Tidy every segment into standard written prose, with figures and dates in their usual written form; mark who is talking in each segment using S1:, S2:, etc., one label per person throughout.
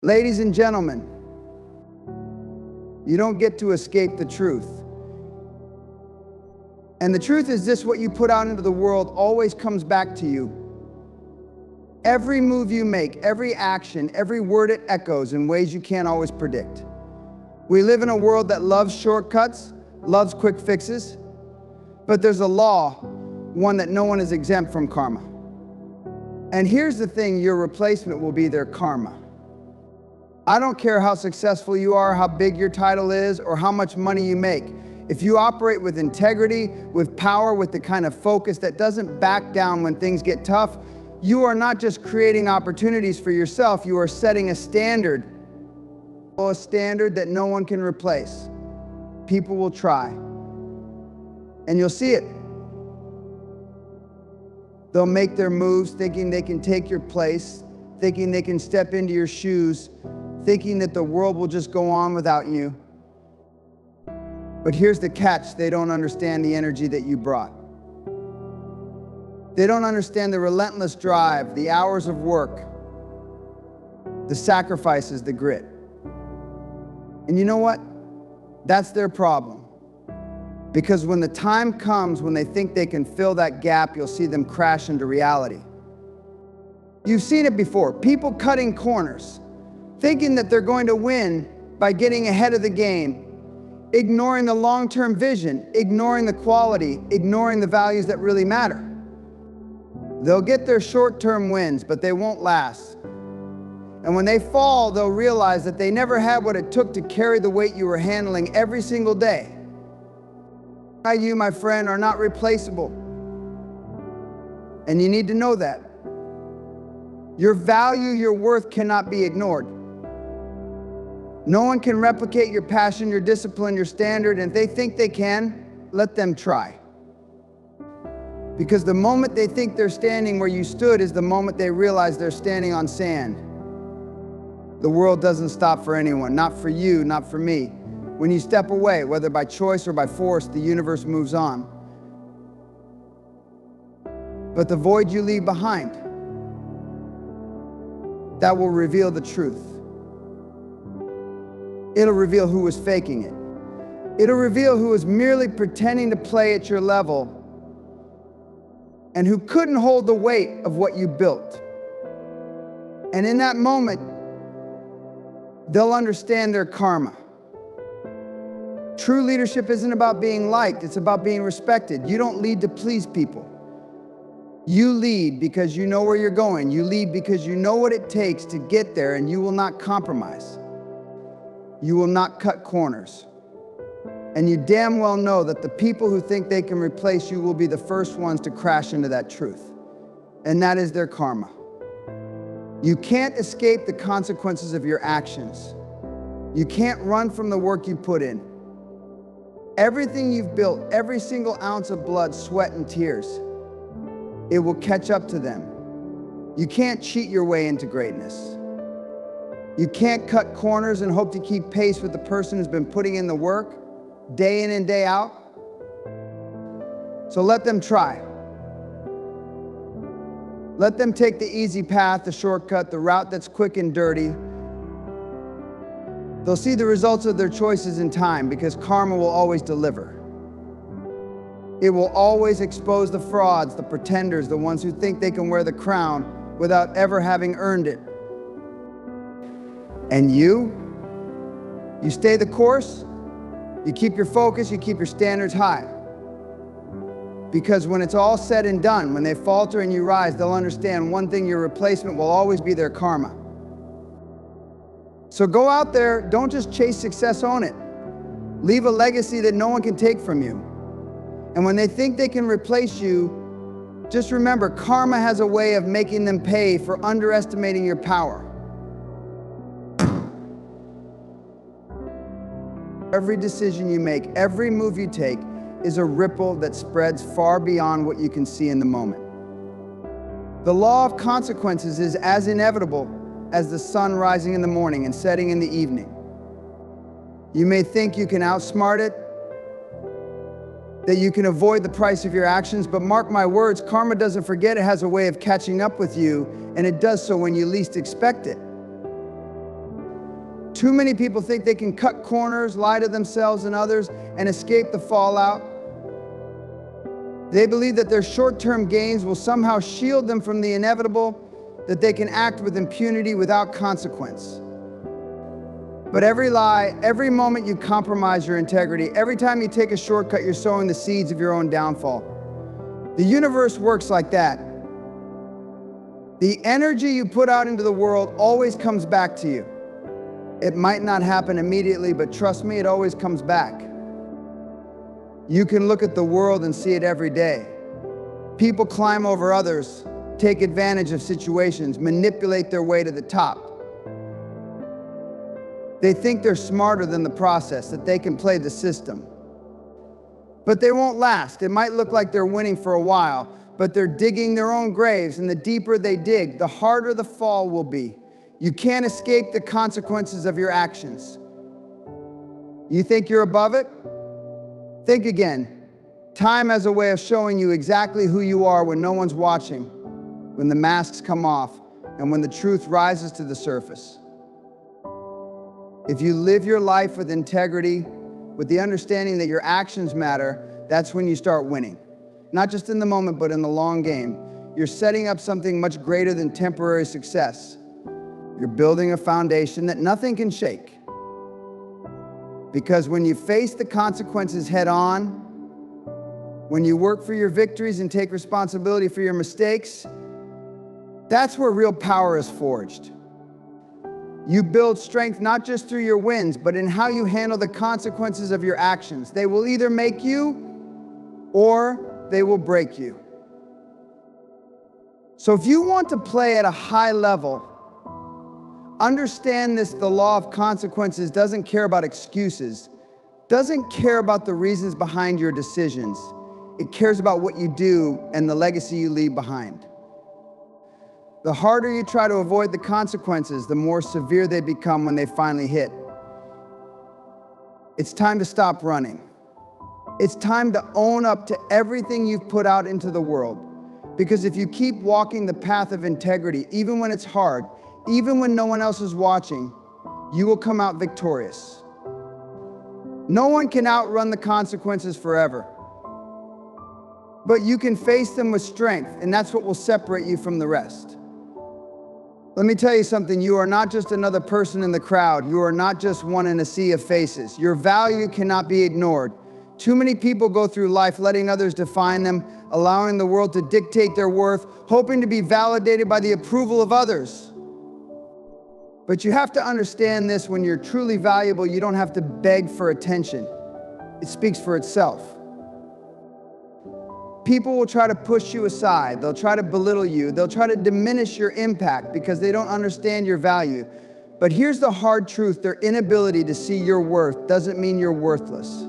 S1: Ladies and gentlemen, you don't get to escape the truth. And the truth is this: what you put out into the world always comes back to you. Every move you make, every action, every word, it echoes in ways you can't always predict. We live in a world that loves shortcuts, loves quick fixes, but there's a law, one that no one is exempt from: karma. And here's the thing: your replacement will be their karma. I don't care how successful you are, how big your title is, or how much money you make. If you operate with integrity, with power, with the kind of focus that doesn't back down when things get tough, you are not just creating opportunities for yourself, you are setting a standard that no one can replace. People will try, and you'll see it. They'll make their moves thinking they can take your place, thinking they can step into your shoes, thinking that the world will just go on without you. But here's the catch: they don't understand the energy that you brought. They don't understand the relentless drive, the hours of work, the sacrifices, the grit. And you know what? That's their problem. Because when the time comes when they think they can fill that gap, you'll see them crash into reality. You've seen it before: people cutting corners, thinking that they're going to win by getting ahead of the game, ignoring the long-term vision, ignoring the quality, ignoring the values that really matter. They'll get their short-term wins, but they won't last. And when they fall, they'll realize that they never had what it took to carry the weight you were handling every single day. You, my friend, are not replaceable. And you need to know that. Your value, your worth cannot be ignored. No one can replicate your passion, your discipline, your standard, and if they think they can, let them try. Because the moment they think they're standing where you stood is the moment they realize they're standing on sand. The world doesn't stop for anyone, not for you, not for me. When you step away, whether by choice or by force, the universe moves on. But the void you leave behind, that will reveal the truth. It'll reveal who was faking it. It'll reveal who was merely pretending to play at your level and who couldn't hold the weight of what you built. And in that moment, they'll understand their karma. True leadership isn't about being liked, it's about being respected. You don't lead to please people. You lead because you know where you're going. You lead because you know what it takes to get there, and you will not compromise. You will not cut corners. And you damn well know that the people who think they can replace you will be the first ones to crash into that truth. And that is their karma. You can't escape the consequences of your actions. You can't run from the work you put in. Everything you've built, every single ounce of blood, sweat, and tears, it will catch up to them. You can't cheat your way into greatness. You can't cut corners and hope to keep pace with the person who's been putting in the work, day in and day out. So let them try. Let them take the easy path, the shortcut, the route that's quick and dirty. They'll see the results of their choices in time, because karma will always deliver. It will always expose the frauds, the pretenders, the ones who think they can wear the crown without ever having earned it. And you stay the course, you keep your focus, you keep your standards high. Because when it's all said and done, when they falter and you rise, they'll understand one thing: your replacement will always be their karma. So go out there, don't just chase success, own it. Leave a legacy that no one can take from you. And when they think they can replace you, just remember, karma has a way of making them pay for underestimating your power. Every decision you make, every move you take is a ripple that spreads far beyond what you can see in the moment. The law of consequences is as inevitable as the sun rising in the morning and setting in the evening. You may think you can outsmart it, that you can avoid the price of your actions, but mark my words, karma doesn't forget. It has a way of catching up with you, and it does so when you least expect it. Too many people think they can cut corners, lie to themselves and others, and escape the fallout. They believe that their short-term gains will somehow shield them from the inevitable, that they can act with impunity without consequence. But every lie, every moment you compromise your integrity, every time you take a shortcut, you're sowing the seeds of your own downfall. The universe works like that. The energy you put out into the world always comes back to you. It might not happen immediately, but trust me, it always comes back. You can look at the world and see it every day. People climb over others, take advantage of situations, manipulate their way to the top. They think they're smarter than the process, that they can play the system. But they won't last. It might look like they're winning for a while, but they're digging their own graves, and the deeper they dig, the harder the fall will be. You can't escape the consequences of your actions. You think you're above it? Think again. Time has a way of showing you exactly who you are when no one's watching, when the masks come off, and when the truth rises to the surface. If you live your life with integrity, with the understanding that your actions matter, that's when you start winning. Not just in the moment, but in the long game. You're setting up something much greater than temporary success. You're building a foundation that nothing can shake. Because when you face the consequences head on, when you work for your victories and take responsibility for your mistakes, that's where real power is forged. You build strength not just through your wins, but in how you handle the consequences of your actions. They will either make you or they will break you. So if you want to play at a high level, understand this: the law of consequences doesn't care about excuses, doesn't care about the reasons behind your decisions. It cares about what you do and the legacy you leave behind. The harder you try to avoid the consequences, the more severe they become when they finally hit. It's time to stop running. It's time to own up to everything you've put out into the world. Because if you keep walking the path of integrity, even when it's hard, even when no one else is watching, you will come out victorious. No one can outrun the consequences forever. But you can face them with strength, and that's what will separate you from the rest. Let me tell you something, you are not just another person in the crowd. You are not just one in a sea of faces. Your value cannot be ignored. Too many people go through life letting others define them, allowing the world to dictate their worth, hoping to be validated by the approval of others. But you have to understand this: when you're truly valuable, you don't have to beg for attention. It speaks for itself. People will try to push you aside. They'll try to belittle you. They'll try to diminish your impact because they don't understand your value. But here's the hard truth: their inability to see your worth doesn't mean you're worthless.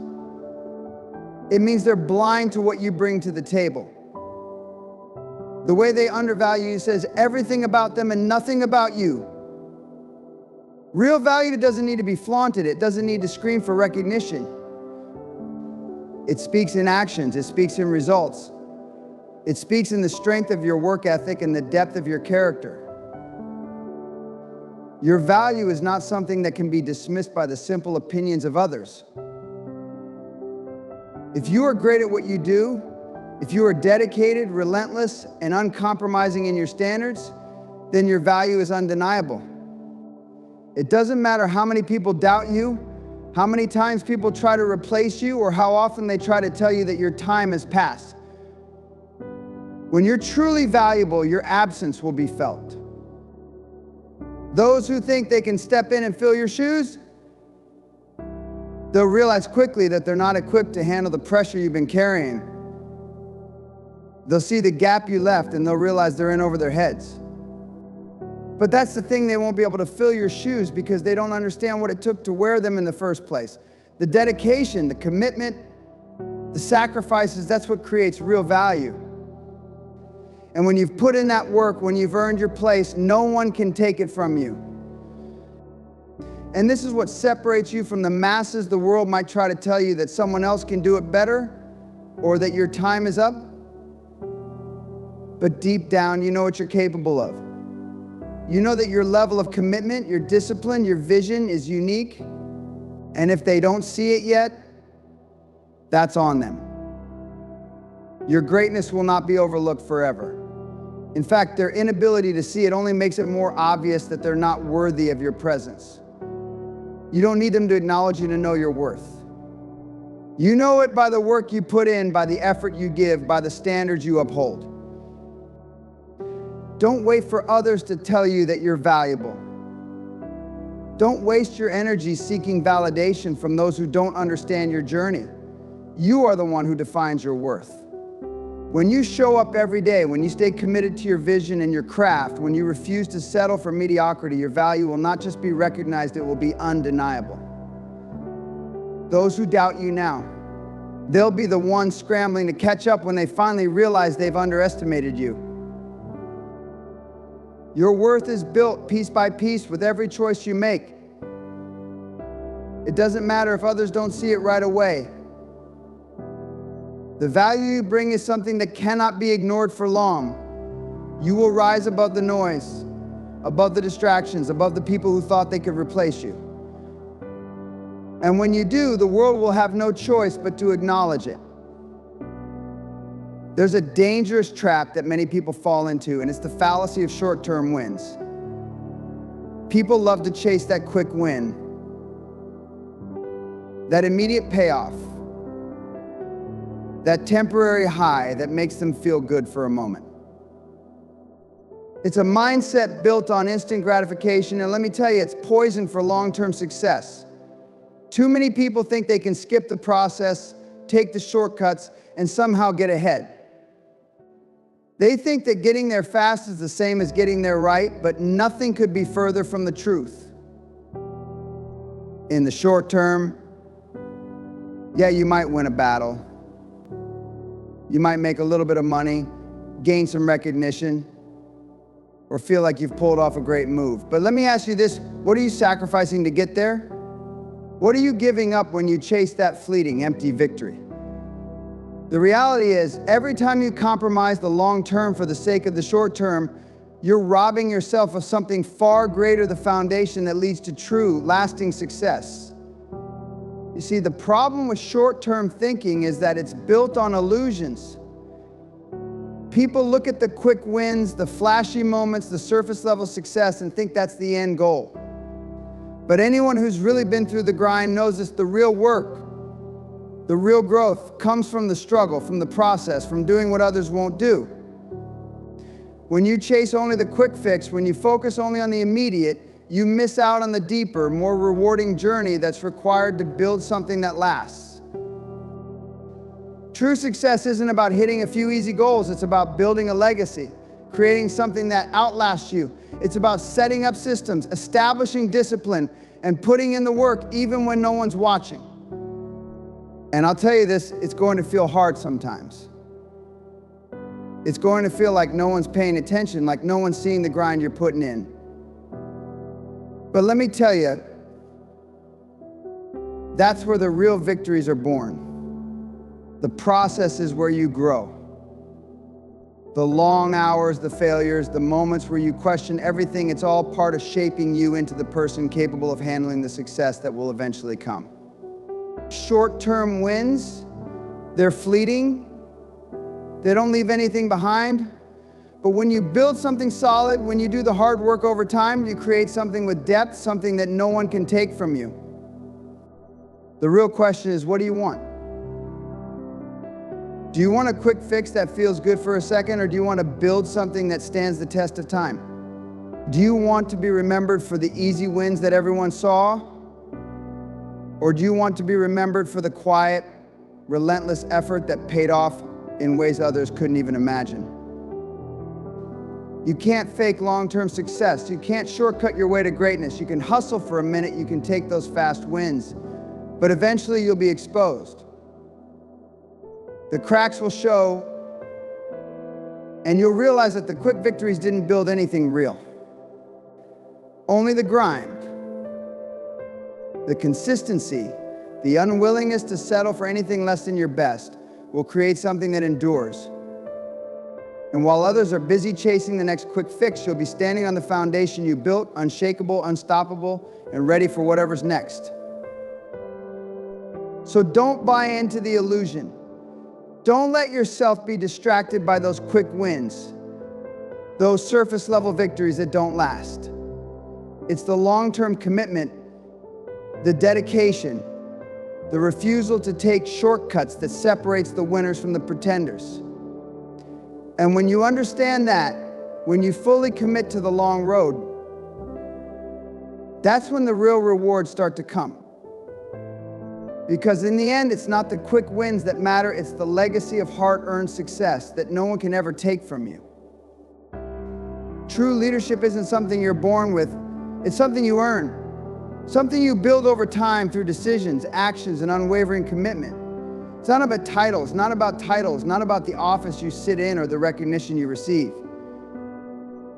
S1: It means they're blind to what you bring to the table. The way they undervalue you says everything about them and nothing about you. Real value doesn't need to be flaunted. It doesn't need to scream for recognition. It speaks in actions. It speaks in results. It speaks in the strength of your work ethic and the depth of your character. Your value is not something that can be dismissed by the simple opinions of others. If you are great at what you do, if you are dedicated, relentless, and uncompromising in your standards, then your value is undeniable. It doesn't matter how many people doubt you, how many times people try to replace you, or how often they try to tell you that your time has passed. When you're truly valuable, your absence will be felt. Those who think they can step in and fill your shoes, they'll realize quickly that they're not equipped to handle the pressure you've been carrying. They'll see the gap you left and they'll realize they're in over their heads. But that's the thing, they won't be able to fill your shoes because they don't understand what it took to wear them in the first place. The dedication, the commitment, the sacrifices, that's what creates real value. And when you've put in that work, when you've earned your place, no one can take it from you. And this is what separates you from the masses. The world might try to tell you that someone else can do it better or that your time is up. But deep down, you know what you're capable of. You know that your level of commitment, your discipline, your vision is unique. And if they don't see it yet, that's on them. Your greatness will not be overlooked forever. In fact, their inability to see it only makes it more obvious that they're not worthy of your presence. You don't need them to acknowledge you to know your worth. You know it by the work you put in, by the effort you give, by the standards you uphold. Don't wait for others to tell you that you're valuable. Don't waste your energy seeking validation from those who don't understand your journey. You are the one who defines your worth. When you show up every day, when you stay committed to your vision and your craft, when you refuse to settle for mediocrity, your value will not just be recognized, it will be undeniable. Those who doubt you now, they'll be the ones scrambling to catch up when they finally realize they've underestimated you. Your worth is built piece by piece with every choice you make. It doesn't matter if others don't see it right away. The value you bring is something that cannot be ignored for long. You will rise above the noise, above the distractions, above the people who thought they could replace you. And when you do, the world will have no choice but to acknowledge it. There's a dangerous trap that many people fall into, and it's the fallacy of short-term wins. People love to chase that quick win, that immediate payoff, that temporary high that makes them feel good for a moment. It's a mindset built on instant gratification, and let me tell you, it's poison for long-term success. Too many people think they can skip the process, take the shortcuts, and somehow get ahead. They think that getting there fast is the same as getting there right, but nothing could be further from the truth. In the short term, yeah, you might win a battle. You might make a little bit of money, gain some recognition, or feel like you've pulled off a great move. But let me ask you this, what are you sacrificing to get there? What are you giving up when you chase that fleeting, empty victory? The reality is, every time you compromise the long term for the sake of the short term, you're robbing yourself of something far greater, the foundation that leads to true, lasting success. You see, the problem with short-term thinking is that it's built on illusions. People look at the quick wins, the flashy moments, the surface-level success, and think that's the end goal. But anyone who's really been through the grind knows it's the real work. The real growth comes from the struggle, from the process, from doing what others won't do. When you chase only the quick fix, when you focus only on the immediate, you miss out on the deeper, more rewarding journey that's required to build something that lasts. True success isn't about hitting a few easy goals, it's about building a legacy, creating something that outlasts you. It's about setting up systems, establishing discipline, and putting in the work even when no one's watching. And I'll tell you this, it's going to feel hard sometimes. It's going to feel like no one's paying attention, like no one's seeing the grind you're putting in. But let me tell you, that's where the real victories are born. The process is where you grow. The long hours, the failures, the moments where you question everything, it's all part of shaping you into the person capable of handling the success that will eventually come. Short-term wins, they're fleeting. They don't leave anything behind. But when you build something solid, when you do the hard work over time, you create something with depth, something that no one can take from you. The real question is, what do you want? Do you want a quick fix that feels good for a second, or do you want to build something that stands the test of time? Do you want to be remembered for the easy wins that everyone saw? Or do you want to be remembered for the quiet, relentless effort that paid off in ways others couldn't even imagine? You can't fake long-term success. You can't shortcut your way to greatness. You can hustle for a minute, you can take those fast wins, but eventually you'll be exposed. The cracks will show, and you'll realize that the quick victories didn't build anything real. Only the grind, the consistency, the unwillingness to settle for anything less than your best will create something that endures. And while others are busy chasing the next quick fix, you'll be standing on the foundation you built, unshakable, unstoppable, and ready for whatever's next. So don't buy into the illusion. Don't let yourself be distracted by those quick wins, those surface level victories that don't last. It's the long-term commitment, the dedication, the refusal to take shortcuts that separates the winners from the pretenders. And when you understand that, when you fully commit to the long road, that's when the real rewards start to come. Because in the end, it's not the quick wins that matter, it's the legacy of hard-earned success that no one can ever take from you. True leadership isn't something you're born with, it's something you earn. Something you build over time through decisions, actions, and unwavering commitment. It's not about titles, not about the office you sit in or the recognition you receive.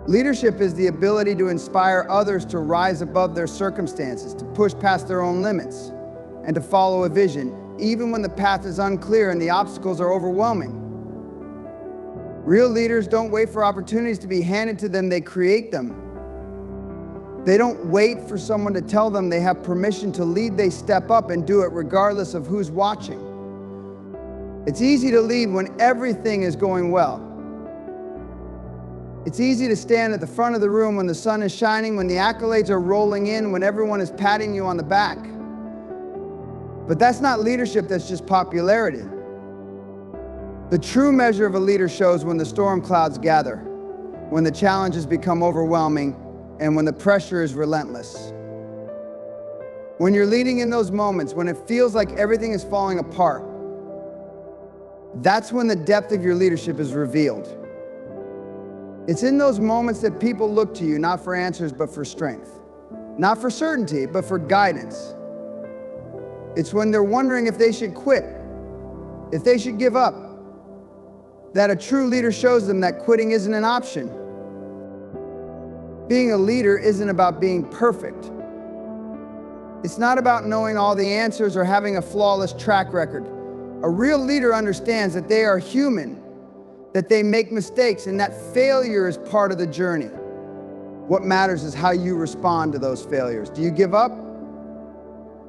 S1: Leadership is the ability to inspire others to rise above their circumstances, to push past their own limits, and to follow a vision, even when the path is unclear and the obstacles are overwhelming. Real leaders don't wait for opportunities to be handed to them, they create them. They don't wait for someone to tell them they have permission to lead, they step up and do it regardless of who's watching. It's easy to lead when everything is going well. It's easy to stand at the front of the room when the sun is shining, when the accolades are rolling in, when everyone is patting you on the back. But that's not leadership, that's just popularity. The true measure of a leader shows when the storm clouds gather, when the challenges become overwhelming, and when the pressure is relentless. When you're leading in those moments, when it feels like everything is falling apart, that's when the depth of your leadership is revealed. It's in those moments that people look to you, not for answers, but for strength. Not for certainty, but for guidance. It's when they're wondering if they should quit, if they should give up, that a true leader shows them that quitting isn't an option. Being a leader isn't about being perfect. It's not about knowing all the answers or having a flawless track record. A real leader understands that they are human, that they make mistakes, and that failure is part of the journey. What matters is how you respond to those failures. Do you give up?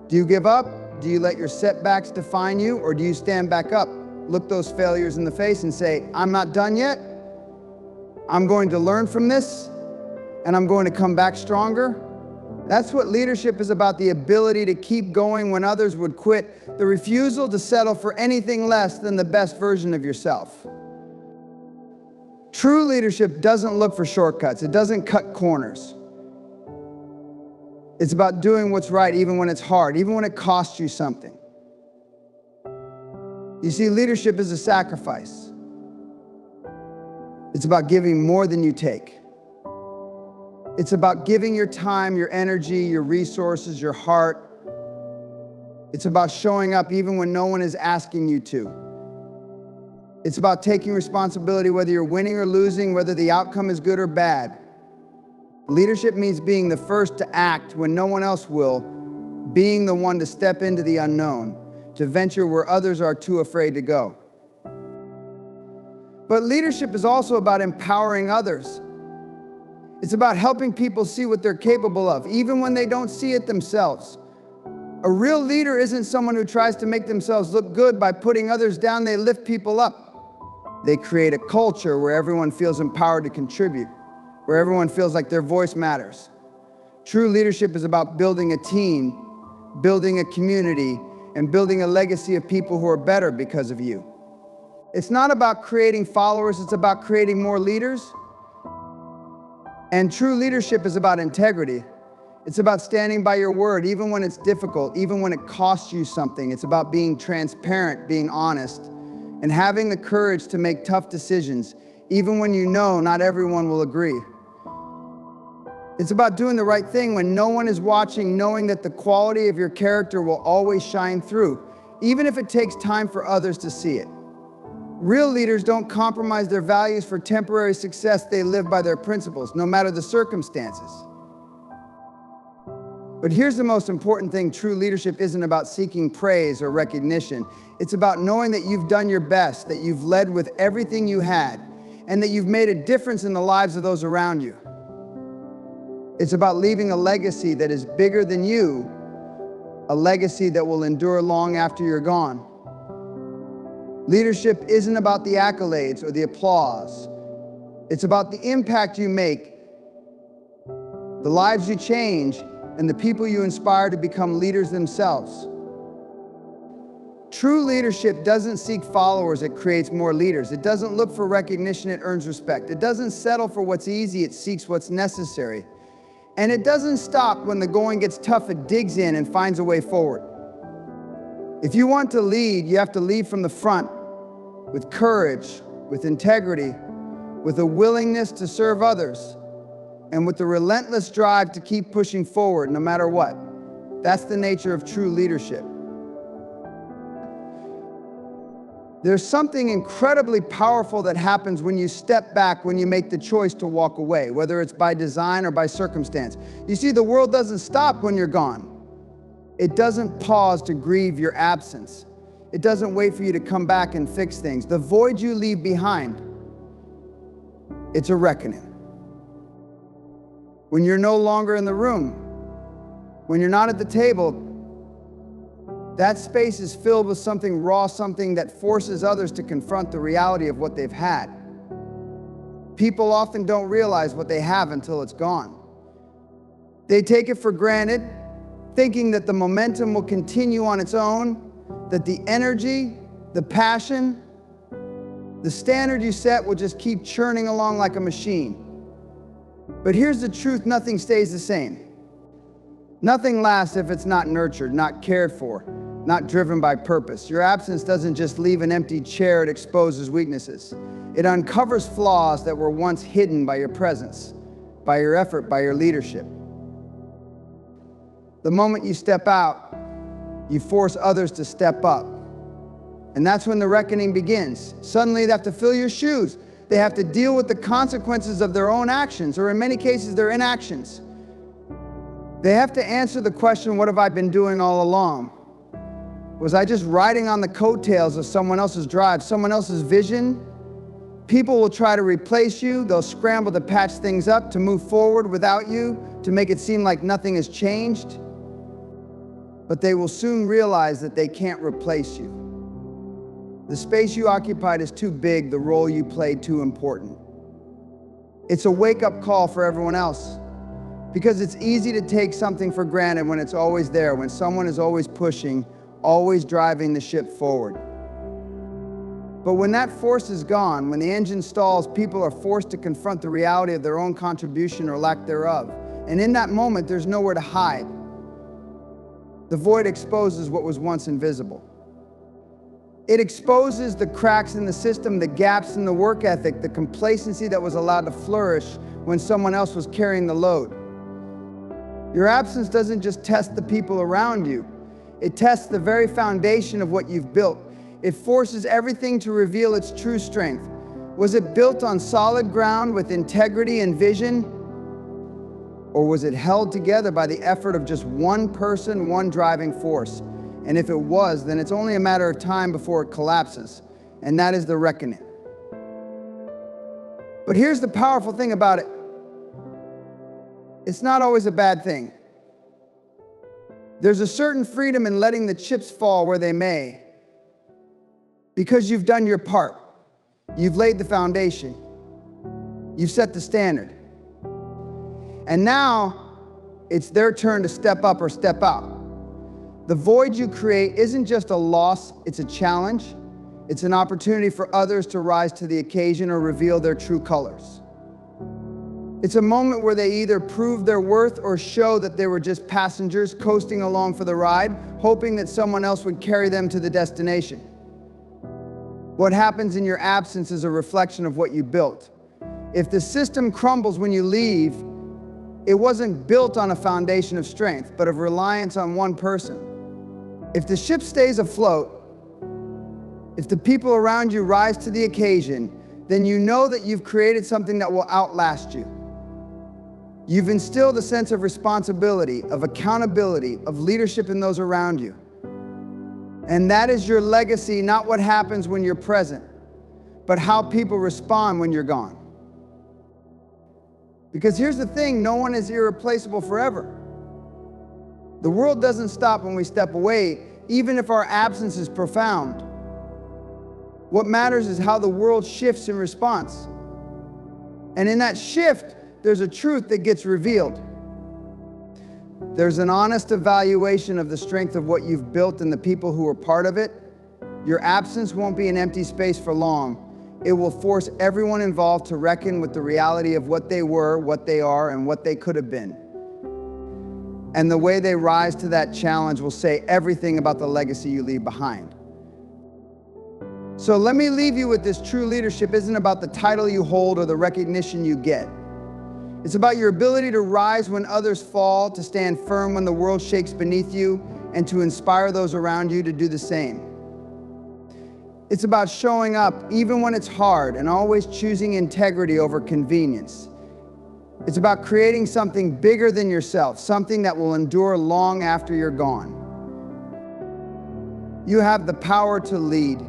S1: Do you give up? Do you let your setbacks define you, or do you stand back up, look those failures in the face and say, I'm not done yet, I'm going to learn from this, and I'm going to come back stronger? That's what leadership is about, the ability to keep going when others would quit, the refusal to settle for anything less than the best version of yourself. True leadership doesn't look for shortcuts, it doesn't cut corners. It's about doing what's right even when it's hard, even when it costs you something. You see, leadership is a sacrifice. It's about giving more than you take. It's about giving your time, your energy, your resources, your heart. It's about showing up even when no one is asking you to. It's about taking responsibility whether you're winning or losing, whether the outcome is good or bad. Leadership means being the first to act when no one else will, being the one to step into the unknown, to venture where others are too afraid to go. But leadership is also about empowering others. It's about helping people see what they're capable of, even when they don't see it themselves. A real leader isn't someone who tries to make themselves look good by putting others down. They lift people up. They create a culture where everyone feels empowered to contribute, where everyone feels like their voice matters. True leadership is about building a team, building a community, and building a legacy of people who are better because of you. It's not about creating followers, it's about creating more leaders. And true leadership is about integrity. It's about standing by your word, even when it's difficult, even when it costs you something. It's about being transparent, being honest, and having the courage to make tough decisions, even when you know not everyone will agree. It's about doing the right thing when no one is watching, knowing that the quality of your character will always shine through, even if it takes time for others to see it. Real leaders don't compromise their values for temporary success. They live by their principles, no matter the circumstances. But here's the most important thing. True leadership isn't about seeking praise or recognition. It's about knowing that you've done your best, that you've led with everything you had, and that you've made a difference in the lives of those around you. It's about leaving a legacy that is bigger than you, a legacy that will endure long after you're gone. Leadership isn't about the accolades or the applause. It's about the impact you make, the lives you change, and the people you inspire to become leaders themselves. True leadership doesn't seek followers, it creates more leaders. It doesn't look for recognition, it earns respect. It doesn't settle for what's easy, it seeks what's necessary. And it doesn't stop when the going gets tough, it digs in and finds a way forward. If you want to lead, you have to lead from the front, with courage, with integrity, with a willingness to serve others, and with the relentless drive to keep pushing forward no matter what. That's the nature of true leadership. There's something incredibly powerful that happens when you step back, when you make the choice to walk away, whether it's by design or by circumstance. You see, the world doesn't stop when you're gone. It doesn't pause to grieve your absence. It doesn't wait for you to come back and fix things. The void you leave behind, it's a reckoning. When you're no longer in the room, when you're not at the table, that space is filled with something raw, something that forces others to confront the reality of what they've had. People often don't realize what they have until it's gone. They take it for granted, thinking that the momentum will continue on its own, that the energy, the passion, the standard you set will just keep churning along like a machine. But here's the truth, nothing stays the same. Nothing lasts if it's not nurtured, not cared for, not driven by purpose. Your absence doesn't just leave an empty chair, it exposes weaknesses. It uncovers flaws that were once hidden by your presence, by your effort, by your leadership. The moment you step out, you force others to step up. And that's when the reckoning begins. Suddenly they have to fill your shoes. They have to deal with the consequences of their own actions, or in many cases, their inactions. They have to answer the question, what have I been doing all along? Was I just riding on the coattails of someone else's drive, someone else's vision? People will try to replace you. They'll scramble to patch things up, to move forward without you, to make it seem like nothing has changed. But they will soon realize that they can't replace you. The space you occupied is too big, the role you played too important. It's a wake-up call for everyone else. Because it's easy to take something for granted when it's always there, when someone is always pushing, always driving the ship forward. But when that force is gone, when the engine stalls, people are forced to confront the reality of their own contribution or lack thereof. And in that moment, there's nowhere to hide. The void exposes what was once invisible. It exposes the cracks in the system, the gaps in the work ethic, the complacency that was allowed to flourish when someone else was carrying the load. Your absence doesn't just test the people around you. It tests the very foundation of what you've built. It forces everything to reveal its true strength. Was it built on solid ground with integrity and vision? Or was it held together by the effort of just one person, one driving force? And if it was, then it's only a matter of time before it collapses. And that is the reckoning. But here's the powerful thing about it. It's not always a bad thing. There's a certain freedom in letting the chips fall where they may, because you've done your part. You've laid the foundation. You've set the standard. And now it's their turn to step up or step out. The void you create isn't just a loss, it's a challenge. It's an opportunity for others to rise to the occasion or reveal their true colors. It's a moment where they either prove their worth or show that they were just passengers coasting along for the ride, hoping that someone else would carry them to the destination. What happens in your absence is a reflection of what you built. If the system crumbles when you leave, it wasn't built on a foundation of strength, but of reliance on one person. If the ship stays afloat, if the people around you rise to the occasion, then you know that you've created something that will outlast you. You've instilled a sense of responsibility, of accountability, of leadership in those around you. And that is your legacy, not what happens when you're present, but how people respond when you're gone. Because here's the thing, no one is irreplaceable forever. The world doesn't stop when we step away, even if our absence is profound. What matters is how the world shifts in response. And in that shift, there's a truth that gets revealed. There's an honest evaluation of the strength of what you've built and the people who are part of it. Your absence won't be an empty space for long. It will force everyone involved to reckon with the reality of what they were, what they are, and what they could have been. And the way they rise to that challenge will say everything about the legacy you leave behind. So let me leave you with this: true leadership isn't about the title you hold or the recognition you get. It's about your ability to rise when others fall, to stand firm when the world shakes beneath you, and to inspire those around you to do the same. It's about showing up even when it's hard and always choosing integrity over convenience. It's about creating something bigger than yourself, something that will endure long after you're gone. You have the power to lead.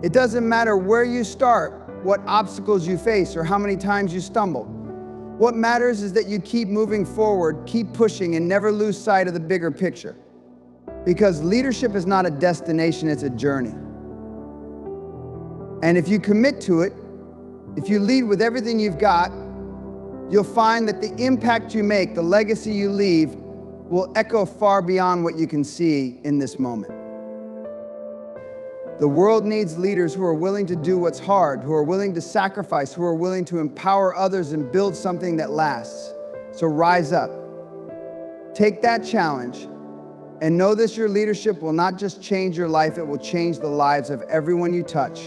S1: It doesn't matter where you start, what obstacles you face, or how many times you stumble. What matters is that you keep moving forward, keep pushing, and never lose sight of the bigger picture. Because leadership is not a destination, it's a journey. And if you commit to it, if you lead with everything you've got, you'll find that the impact you make, the legacy you leave, will echo far beyond what you can see in this moment. The world needs leaders who are willing to do what's hard, who are willing to sacrifice, who are willing to empower others and build something that lasts. So rise up. Take that challenge and know this: your leadership will not just change your life, it will change the lives of everyone you touch.